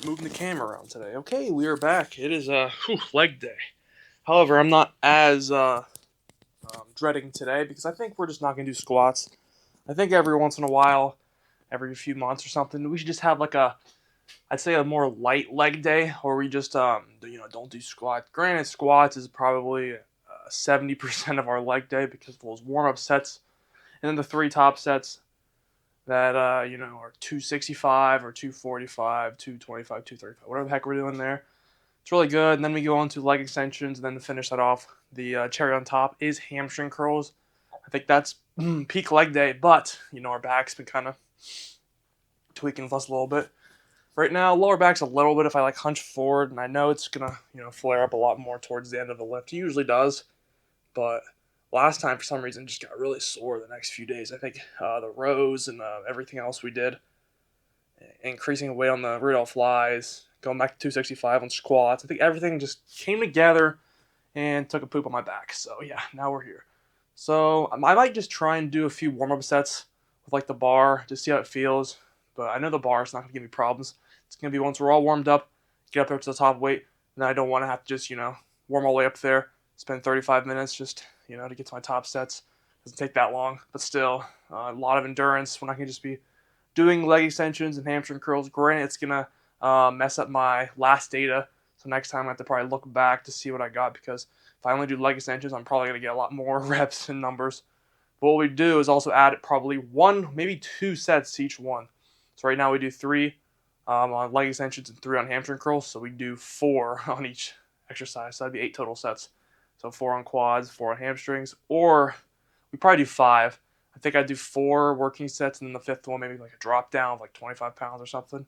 start moving the camera around today. Okay, we are back. It is leg day. However, I'm not as dreading today because I think we're just not gonna do squats. I think every once in a while, every few months or something, we should just have like I'd say a more light leg day, where we just don't do squats. Granted, squats is probably 70% of our leg day because of those warm up sets, and then the three top sets that are 265 or 245, 225, 235, whatever the heck we're doing there. It's really good. And then we go on to leg extensions, and then to finish that off, the cherry on top is hamstring curls. I think that's peak leg day, but our back's been kind of tweaking with us a little bit. Right now, lower back's a little bit if I hunch forward, and I know it's gonna flare up a lot more towards the end of the lift. It usually does, but last time for some reason just got really sore the next few days. I think the rows and everything else we did, increasing weight on the Rudolph flies, going back to 265 on squats. I think everything just came together and took a poop on my back. So yeah, now we're here. So I might just try and do a few warm-up sets with the bar, just see how it feels. But I know the bar is not going to give me problems. It's going to be once we're all warmed up, get up there to the top weight, and I don't want to have to just, warm all the way up there, spend 35 minutes just, to get to my top sets. It doesn't take that long, but still, a lot of endurance when I can just be doing leg extensions and hamstring curls. Granted, it's going to mess up my last data, so next time I have to probably look back to see what I got, because if I only do leg extensions, I'm probably going to get a lot more reps and numbers. But what we do is also add probably one, maybe two sets to each one. So right now we do 3 on leg extensions and 3 on hamstring curls. So we do 4 on each exercise. So that'd be 8 total sets. So 4 on quads, 4 on hamstrings, or we probably do 5. I think I'd do 4 working sets, and then the 5th one maybe like a drop down of 25 pounds or something.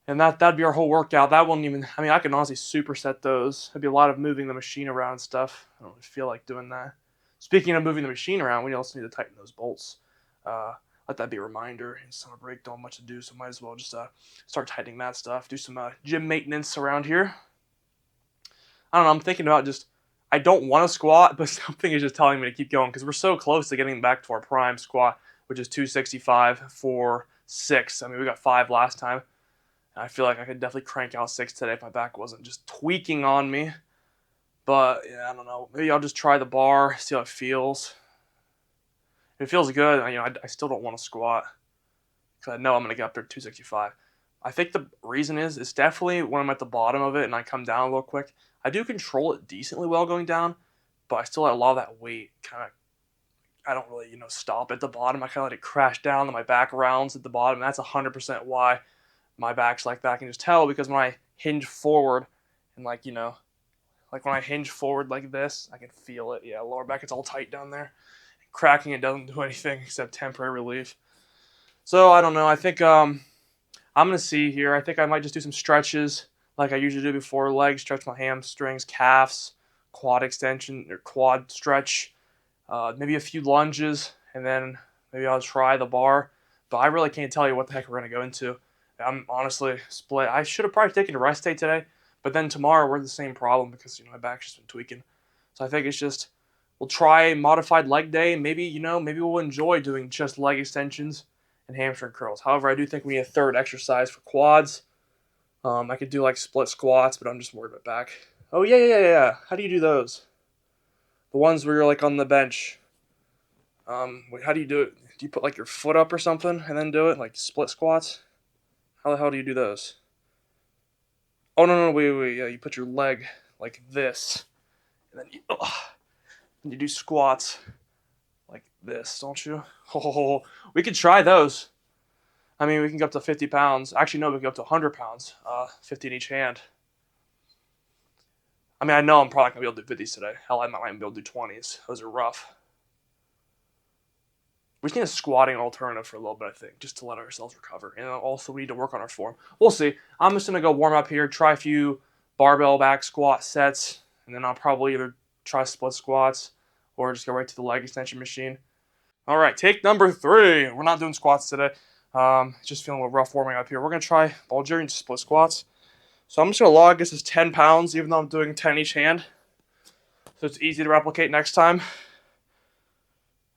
And that'd be our whole workout. That wouldn't even, I can honestly superset those. It'd be a lot of moving the machine around and stuff. I don't really feel like doing that. Speaking of moving the machine around, we also need to tighten those bolts. Let that be a reminder. It's summer break, don't much to do, so might as well just start tightening that stuff. Do some gym maintenance around here. I don't know. I'm thinking about I don't want to squat, but something is just telling me to keep going because we're so close to getting back to our prime squat, which is 265 for 6. We got 5 last time. I feel like I could definitely crank out 6 today if my back wasn't just tweaking on me. But yeah, I don't know. Maybe I'll just try the bar, see how it feels. If it feels good, I still don't want to squat because I know I'm going to get up there 265. I think the reason is it's definitely when I'm at the bottom of it and I come down real quick. I do control it decently well going down, but I still let a lot of that weight I don't really, stop at the bottom. I kind of let it crash down and my back rounds at the bottom. And that's 100% why my back's like that. I can just tell because when I hinge forward and when I hinge forward like this, I can feel it. Yeah, lower back, it's all tight down there. Cracking it doesn't do anything except temporary relief. So I don't know. I think I'm gonna see here. I think I might just do some stretches like I usually do before legs. Stretch my hamstrings, calves, quad extension or quad stretch. Maybe a few lunges, and then maybe I'll try the bar. But I really can't tell you what the heck we're gonna go into. I'm honestly split. I should have probably taken a rest day today, but then tomorrow we're the same problem because my back's just been tweaking. So I think it's just we'll try a modified leg day. Maybe we'll enjoy doing just leg extensions and hamstring curls. However, I do think we need a third exercise for quads. I could do split squats, but I'm just worried about back. Oh yeah. How do you do those? The ones where you're on the bench. Wait, how do you do it? Do you put your foot up or something and then do it like split squats? How the hell do you do those? Oh no, wait. Yeah, you put your leg like this, and then you do squats like this, don't you? Oh, we could try those. We can go up to 50 pounds. Actually, no, we can go up to 100 pounds. 50 in each hand. I know I'm probably not going to be able to do 50s today. Hell, I might even be able to do 20s. Those are rough. We just need a squatting alternative for a little bit, I think, just to let ourselves recover. And also, we need to work on our form. We'll see. I'm just going to go warm up here, try a few barbell back squat sets, and then I'll probably either try split squats or just go right to the leg extension machine. All right, take number 3. We're not doing squats today. Just feeling a little rough warming up here. We're going to try Bulgarian split squats. So I'm just going to log this as 10 pounds, even though I'm doing 10 each hand. So it's easy to replicate next time.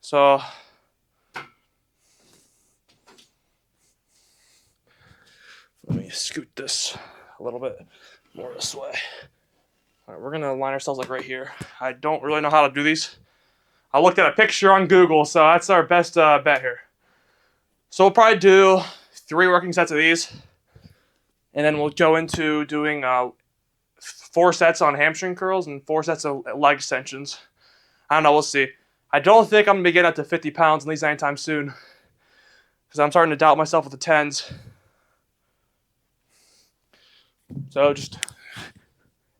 So Let me scoot this a little bit more this way. All right, we're gonna line ourselves like right here. I don't really know how to do these. I looked at a picture on Google, so that's our best bet here. So we'll probably do 3 working sets of these, and then we'll go into doing 4 sets on hamstring curls and 4 sets of leg extensions. I don't know, we'll see. I don't think I'm gonna be getting up to 50 pounds at least anytime soon, because I'm starting to doubt myself with the 10s. So just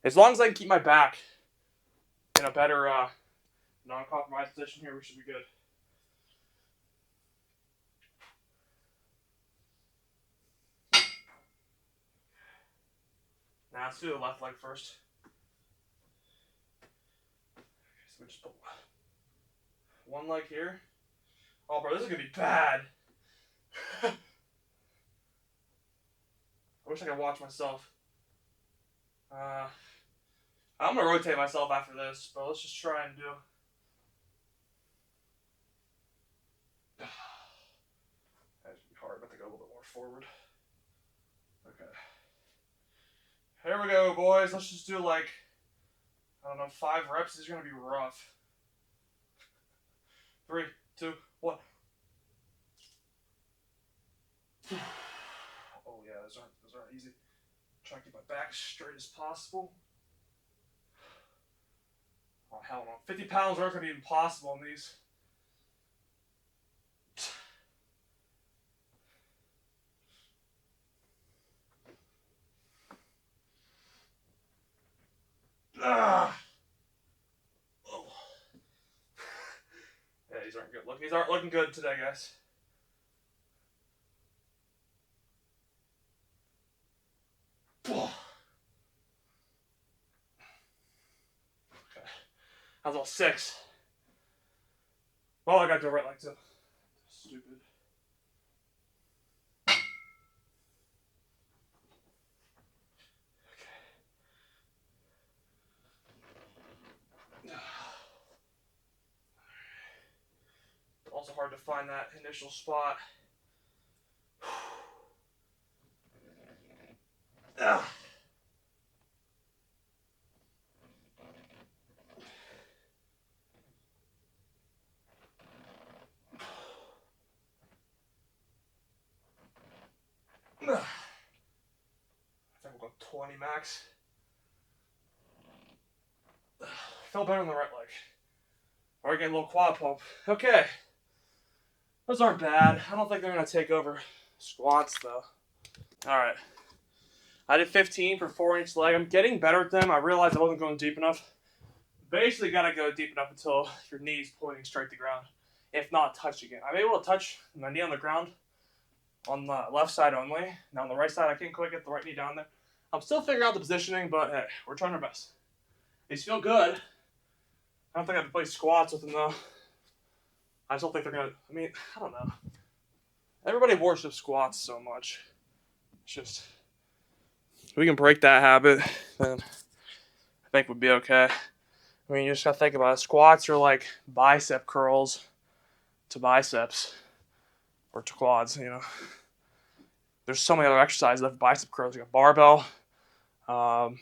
as long as I can keep my back in a better non-compromised position here, we should be good. Now let's do the left leg first. So we just put one leg here. Oh, bro, this is gonna be bad. I wish I could watch myself. I'm gonna rotate myself after this, but let's just try and do. That'd be hard, but to go a little bit more forward. Okay. Here we go, boys. Let's just do like, I don't know, 5 reps. This is gonna be rough. 3, 2, 1. Oh yeah, those aren't easy. Try to keep my back as straight as possible. Oh hell no. 50 pounds aren't gonna be impossible in these. Ah. Oh. Yeah, these aren't good. These aren't looking good today, guys. Okay. That was all 6. Oh, I got to do right leg too. Stupid. Also hard to find that initial spot. Ugh. I think we'll go 20 max. Felt better on the right leg. Alright, getting a little quad pump. Okay. Those aren't bad. I don't think they're going to take over squats, though. Alright. I did 15 for 4-inch leg. I'm getting better at them. I realized I wasn't going deep enough. Basically, got to go deep enough until your knee's pointing straight to the ground. If not, touching it. I'm able to touch my knee on the ground on the left side only. Now on the right side, I can't quite get the right knee down there. I'm still figuring out the positioning, but hey, we're trying our best. These feel good. I don't think I have to play squats with them, though. I just don't think they're going to... I mean, I don't know. Everybody worships squats so much. It's just... If we can break that habit, then I think we'd be okay. I mean, you just got to think about it. Squats are like bicep curls to biceps. Or to quads, you know. There's so many other exercises that have bicep curls. You got barbell, not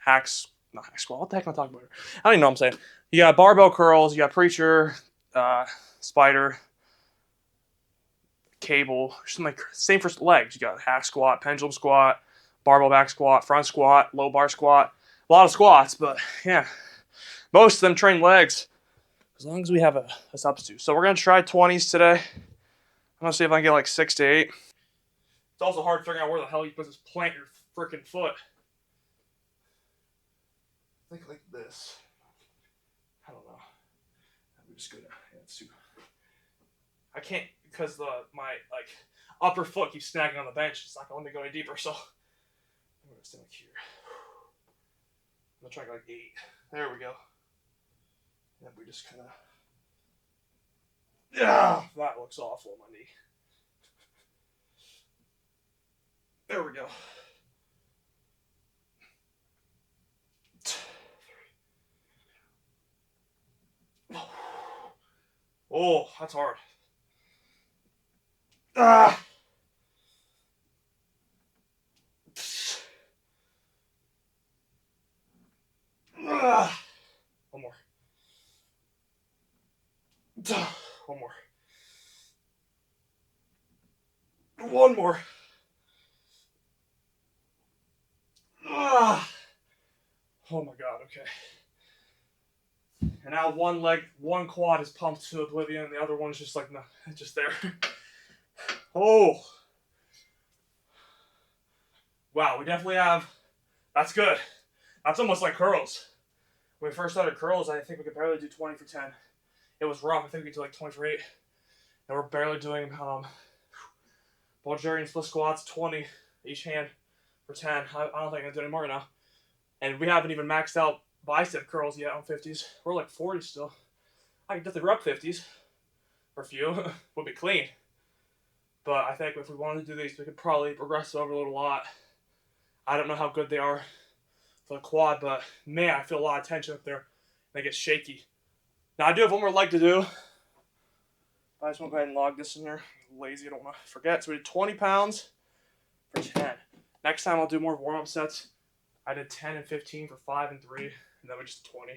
hack squat. What the heck am I talking about? I don't even know what I'm saying. You got barbell curls. You got preacher, spider, cable. Something like same for legs. You got hack squat, pendulum squat, barbell back squat, front squat, low bar squat. A lot of squats, but yeah, most of them train legs. As long as we have a substitute. So we're gonna try 20s today. I'm gonna see if I can get like 6 to 8. It's also hard figuring out where the hell you put this plant your freaking foot. Think like this. I don't know. I'm just gonna. Yeah, it's too. I can't because my like upper foot keeps snagging on the bench. It's not gonna let me go any deeper. So I'm gonna stand like here. I'm gonna try like 8. There we go. And then we just kind of. Yeah, that looks awful on my knee. There we go. Oh, that's hard. Ah! One more. Ah. Oh my god, okay. And now one quad is pumped to oblivion, and the other one's just like, no, just there. Oh. Wow, we definitely have, that's good. That's almost like curls. When we first started curls, I think we could barely do 20 for 10. It was rough, I think we could do like 20 for 8. And we're barely doing Bulgarian split squats, 20 each hand for 10. I don't think I can do any more now. And we haven't even maxed out bicep curls yet on 50s. We're like 40 still. I can definitely rep 50s for a few. Would be clean. But I think if we wanted to do these, we could probably progress overload a lot. I don't know how good they are for the quad, but man, I feel a lot of tension up there. And they get shaky. Now I do have one more leg to do. I just want to go ahead and log this in here. I'm lazy, I don't want to forget. So we did 20 pounds for 10. Next time I'll do more warm-up sets. I did 10 and 15 for 5 and 3, and then we just 20.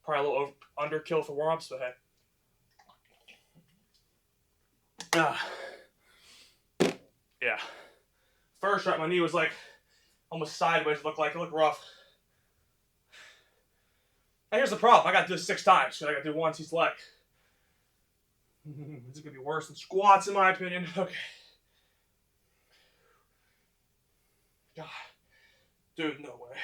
Probably a little underkill for warm-ups, but hey. Yeah. First rep, my knee was like almost sideways. It looked rough. And here's the problem. I got to do this 6 times, so I got to do one to each leg. This is going to be worse than squats, in my opinion. Okay. God. Dude, no way.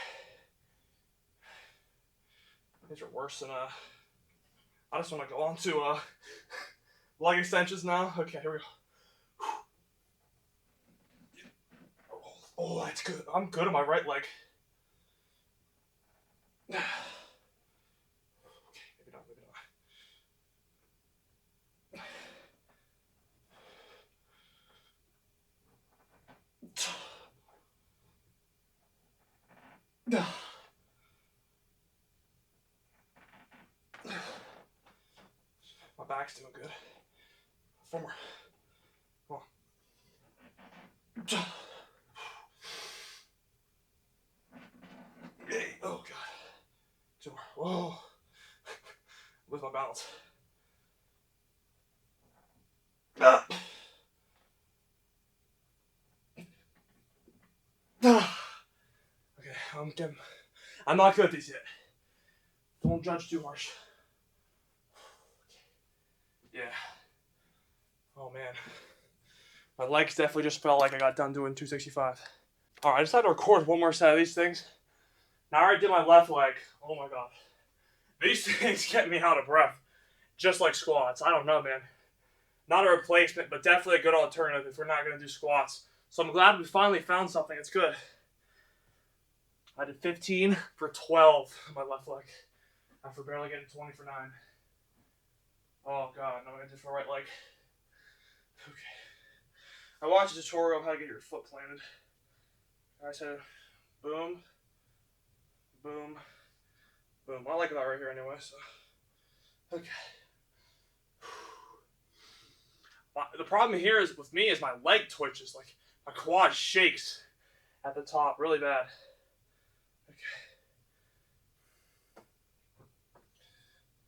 These are worse than, I just want to go on to, leg extensions now. Okay, here we go. Oh, that's good. I'm good on my right leg. Okay, maybe not. My back's doing good. 4 more. Come on. Oh, God. 2 more. Whoa. Lose my balance. Okay, I'm not good at these yet. Don't judge too harsh. Yeah. Oh, man. My legs definitely just felt like I got done doing 265. All right, I decided to record one more set of these things. Now I already did my left leg. Oh, my God. These things get me out of breath. Just like squats. I don't know, man. Not a replacement, but definitely a good alternative if we're not going to do squats. So I'm glad we finally found something. It's good. I did 15 for 12 on my left leg. After barely getting 20 for 9. Oh, God. No, I did for my right leg. Okay. I watched a tutorial on how to get your foot planted. I said, boom, boom, boom. I like that right here anyway, so. Okay. The problem here is with me is my leg twitches. Like, my quad shakes at the top really bad. Okay.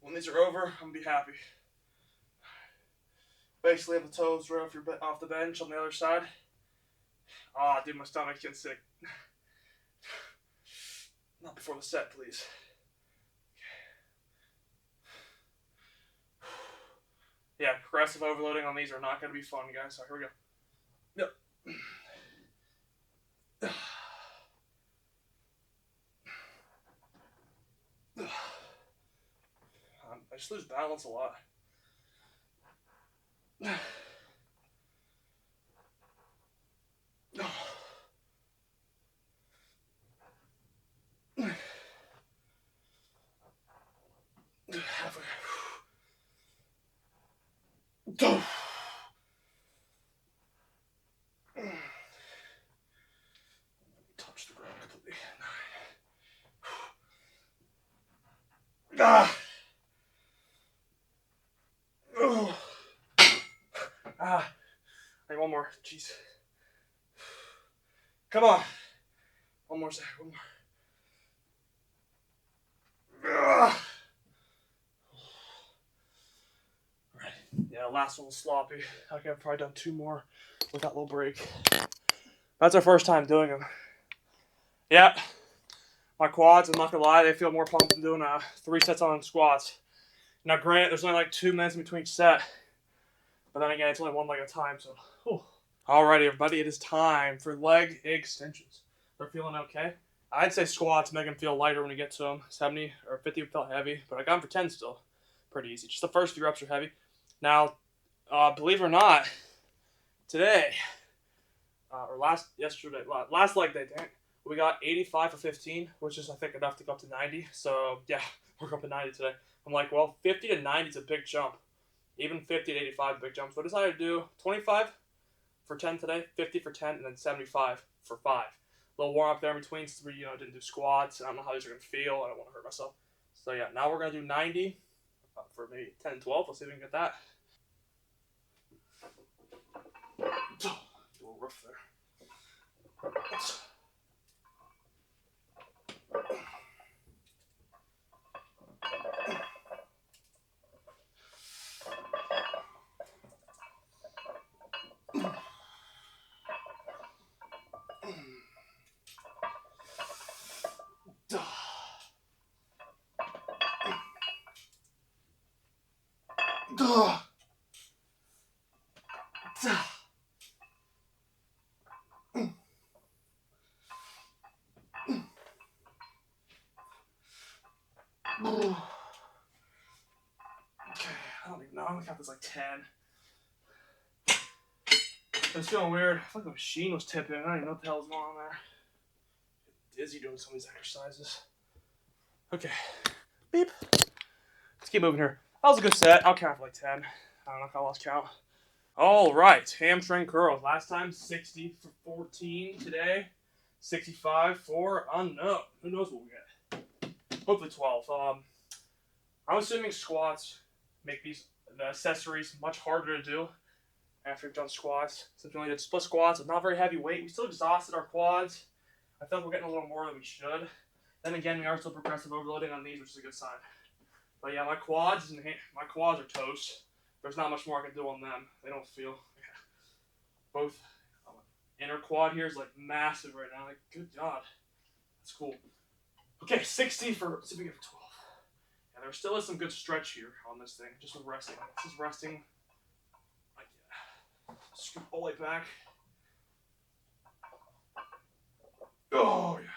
When these are over, I'm going to be happy. Basically have the toes right off the bench on the other side. Ah, oh, dude, my stomach's getting sick. Not before the set, please. Yeah, progressive overloading on these are not going to be fun, guys. So here we go. Yep. I just lose balance a lot. Halfway. Touch the ground completely. 9. Ah. Oh. Ah. I need one more. Jeez. Come on. One more second. One more. Ah. All right. Yeah, last one was sloppy. Okay, I've probably done 2 more with that little break. That's our first time doing them. Yeah, my quads, I'm not gonna lie, they feel more pumped than doing 3 sets on squats. Now, granted, there's only like 2 minutes in between each set, but then again, it's only one leg at a time, so. Whew. Alrighty, everybody, it is time for leg extensions. They're feeling okay. I'd say squats make them feel lighter when you get to them. 70 or 50 felt heavy, but I got them for 10 still. Pretty easy. Just the first few reps are heavy. Now, believe it or not, today, last leg day, we got 85 for 15, which is, I think, enough to go up to 90. So, yeah, we're going up to 90 today. I'm like, well, 50 to 90 is a big jump. Even 50 to 85 big jumps. So I decided to do 25 for 10 today, 50 for 10, and then 75 for 5. A little warm up there in between since we didn't do squats. And I don't know how these are going to feel. I don't want to hurt myself. So, yeah, now we're going to do 90 for maybe 10 and 12. Let's see if we can get that. Do a little rough there. Okay, I don't even know. I'm gonna count this like 10. It's feeling weird. I feel like the machine was tipping. I don't even know what the hell's going on there. Dizzy doing some of these exercises. Okay. Beep. Let's keep moving here. That was a good set. I'll count for like 10. I don't know if I lost count. All right. Hamstring curls. Last time 60 for 14. Today 65 for unknown. Who knows what we'll get? Hopefully 12. I'm assuming squats make the accessories much harder to do after we've done squats. Since we only did split squats with not very heavy weight, we still exhausted our quads. I feel like we're getting a little more than we should. Then again, we are still progressive overloading on these, which is a good sign. But yeah, my quads are toast. There's not much more I can do on them. They don't feel. Both inner quad here is like massive right now. Like, good God, that's cool. Okay, 60 for. Let's see if we get 12. Yeah, there still is some good stretch here on this thing, just with resting. This is resting. Like, yeah. Scoop all the way back. Oh yeah.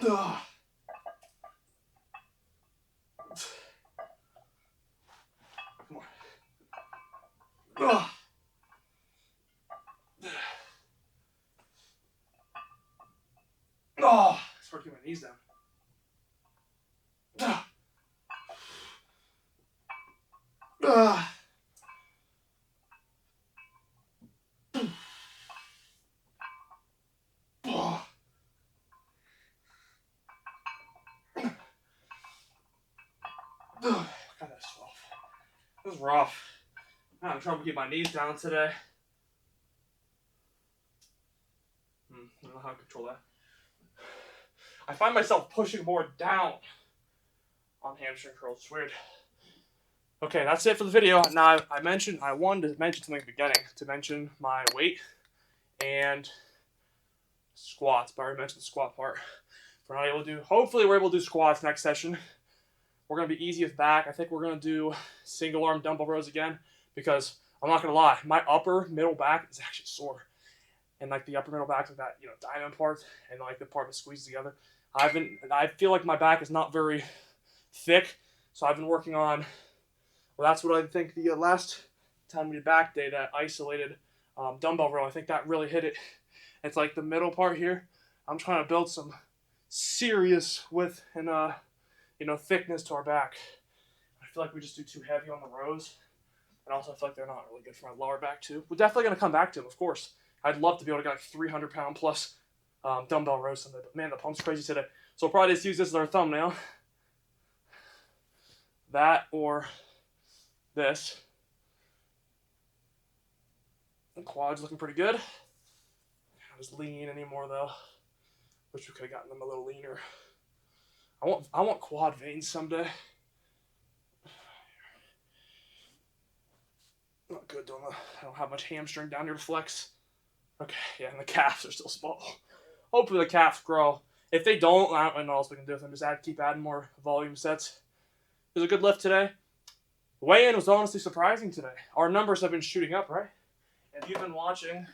Ugh. Come on. Ugh. Oh, it's hard to get my knees down. Ugh. Ugh. Oh. God, that's rough. This is rough. I'm having trouble keeping my knees down today. I don't know how to control that. I find myself pushing more down on hamstring curls. It's weird. Okay, that's it for the video. Now, I wanted to mention something at the beginning, to mention my weight and squats, but I already mentioned the squat part. We're not able to do, hopefully we're able to do squats next session. We're going to be easy with back. I think we're going to do single arm dumbbell rows again, because I'm not going to lie, my upper middle back is actually sore. And like the upper middle back is that, diamond part, and like the part that squeezes together. I feel like my back is not very thick, so I've been working on, well, that's what I think the last time we did back day, that isolated dumbbell row, I think that really hit it. It's like the middle part here. I'm trying to build some serious width and thickness to our back. I feel like we just do too heavy on the rows, and also I feel like they're not really good for my lower back too. We're definitely going to come back to them, of course. I'd love to be able to get like 300-pound plus dumbbell rows someday, but man, the pump's crazy today. So we'll probably just use this as our thumbnail. That or this. Quad's looking pretty good. Not as lean anymore though. Wish we could have gotten them a little leaner. I want quad veins someday. Not good, I don't have much hamstring down here to flex. Okay, yeah, and the calves are still small. Hopefully the calves grow. If they don't, I don't know what else we can do with them. Just keep adding more volume sets. It was a good lift today. The weigh-in was honestly surprising today. Our numbers have been shooting up, right? If you've been watching,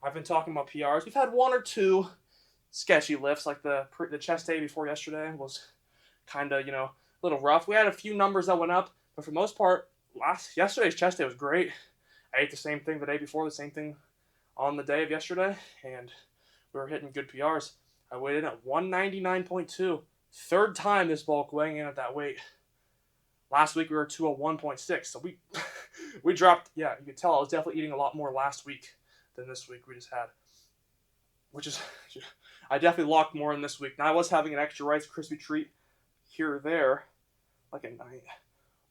I've been talking about PRs. We've had one or two sketchy lifts, like the chest day before yesterday was kind of, a little rough. We had a few numbers that went up, but for the most part, yesterday's chest day was great. I ate the same thing the day before, the same thing on the day of yesterday, and we were hitting good PRs. I weighed in at 199.2. Third time this bulk weighing in at that weight. Last week we were 201.6, so we dropped. Yeah, you could tell I was definitely eating a lot more last week than this week we just had. Which is, I definitely locked more in this week. Now I was having an extra Rice Krispie treat here or there, like at night.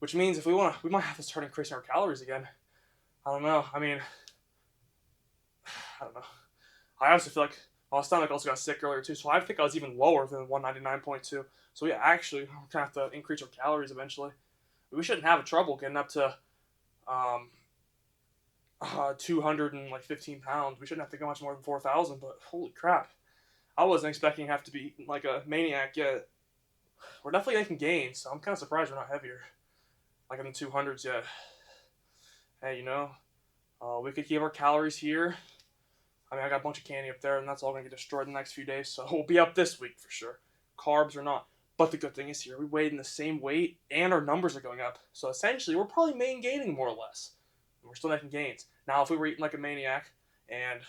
Which means if we want to, we might have to start increasing our calories again. I don't know. I mean, I don't know. I also feel like my stomach also got sick earlier too, so I think I was even lower than 199.2. So yeah, actually, we're gonna have to increase our calories eventually. We shouldn't have trouble getting up to 215 pounds. We shouldn't have to go much more than 4,000. But holy crap, I wasn't expecting to have to be like a maniac yet. We're definitely making gains, so I'm kind of surprised we're not heavier, like in the 200s yet. Hey, we could keep our calories here. I mean, I got a bunch of candy up there, and that's all going to get destroyed in the next few days, so we'll be up this week for sure. Carbs or not. But the good thing is here, we weighed in the same weight, and our numbers are going up. So essentially, we're probably gaining more or less. And we're still making gains. Now, if we were eating like a maniac and,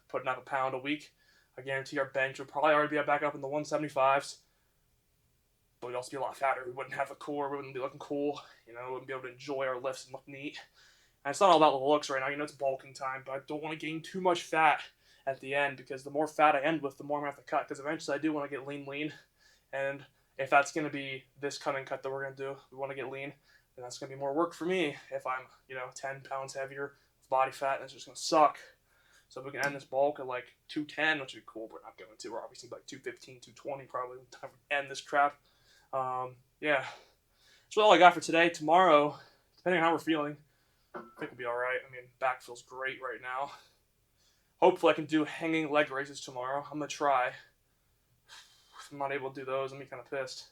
putting up a pound a week, I guarantee our bench would probably already be back up in the 175s. But we'd also be a lot fatter. We wouldn't have a core. We wouldn't be looking cool. We wouldn't be able to enjoy our lifts and look neat. And it's not all about the looks right now. It's bulking time, but I don't want to gain too much fat at the end because the more fat I end with, the more I'm going to have to cut because eventually I do want to get lean. And if that's going to be this coming cut that we're going to do, we want to get lean, then that's going to be more work for me if I'm, 10 pounds heavier with body fat, and it's just going to suck. So if we can end this bulk at like 210, which would be cool, but we're not going to. We're obviously like 215, 220 probably time to end this crap. Yeah. That's all I got for today. Tomorrow, depending on how we're feeling, I think we'll be alright. I mean, back feels great right now. Hopefully I can do hanging leg raises tomorrow. I'm going to try. If I'm not able to do those, I'm going to be kind of pissed.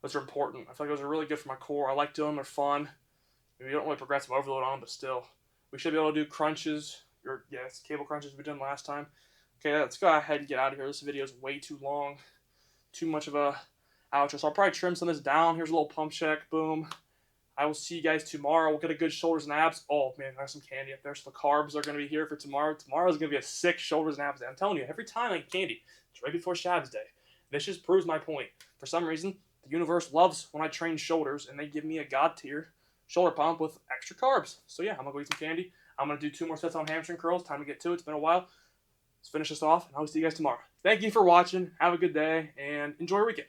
Those are important. I feel like those are really good for my core. I like doing them. They're fun. Maybe you don't really progressive overload on them, but still. We should be able to do crunches. It's cable crunches we did last time. Okay, let's go ahead and get out of here. This video is way too long. Too much of a outro. So I'll probably trim some of this down. Here's a little pump check. Boom. I will see you guys tomorrow. We'll get a good shoulders and abs. Oh, man, I have some candy up there. So the carbs are going to be here for tomorrow. Tomorrow's going to be a sick shoulders and abs day. I'm telling you, every time I eat candy, it's right before Shabs Day. This just proves my point. For some reason, the universe loves when I train shoulders, and they give me a god tier shoulder pump with extra carbs. So yeah, I'm going to go eat some candy. I'm going to do 2 more sets on hamstring curls. Time to get to it. It's been a while. Let's finish this off, and I'll see you guys tomorrow. Thank you for watching. Have a good day, and enjoy your weekend.